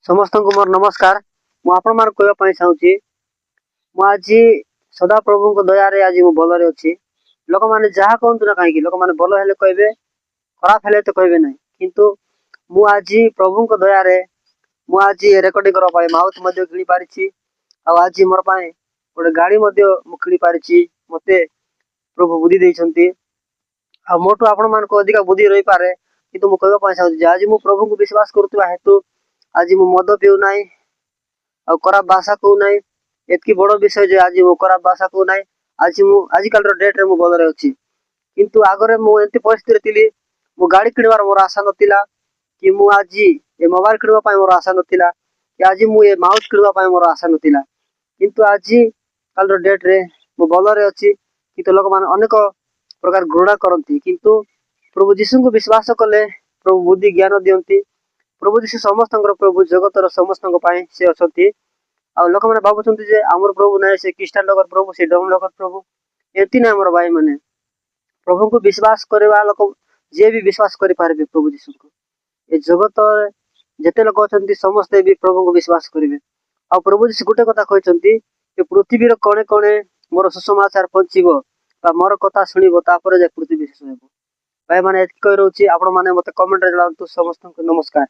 समस्त को मोर नमस्कार। मु आपण मान कहबा चाहूँगी मु आज सदा प्रभु को दया रे आज मु भल अच्छी। लोक मैंने जहाँ कहतु ना कहीं लोक मैंने भल हेले कहे खराब हेले तो कहे ना किंतु मु आज प्रभु को दया रे मु आज रेकर्डिंग करने माउथ कि पारी आज मोर गोटे गाड़ी कि पारी मत प्रभु बुद्धि देती मोटू आपण मान अधिक बुद्धि रही पारे कि मुझे कहना चाहूँगी आज मु प्रभु को विश्वास करुवा हेतु आज मु मद पीऊ ना आ खराब भाषा कहू ना एतकी बड़ विषय जे आज मु खराब भाषा कहू ना आज मु आजिकल डेट रे मु भल अच्छी किंतु आगरे मु एमती परिस्थिति थी मु गाड़ी किणवार मोर आशा नथिला कि मु आज ये मोबाइल किणवा मोर आशा नथिला कि आज मु ये माउस किणवा मोर आशा नथिला किंतु आज कल डेट रे मु भल अच्छी किंतु लोक मैंने अनेक प्रकार घृणा करती किंतु प्रभु जीशु को विश्वास कले प्रभु बुद्धि ज्ञान दियंती प्रभु जीशु समस्त प्रभु जगतर समस्त से अच्छी आ लोक मैंने भावुं जे आमर प्रभु ना से ख्रीष्टान लोक प्रभु से डम लोक प्रभु एति ना आमर भाई मैंने प्रभु को विश्वास करवा लोक जे भी विश्वास करें प्रभु जीशु को ये जगत जिते लोक अच्छा समस्ते भी प्रभु को विश्वास करेंगे आ प्रभु जीशु गोटे कथा कहते पृथ्वीर कणे कणे मोर सुसमाचार पहुँचब मोर कथा शुणव तापर जाए पृथ्वी शेष हो भाई मैंने कही रोचे आपण मैंने मत कमेंट जनातु समस्त नमस्कार।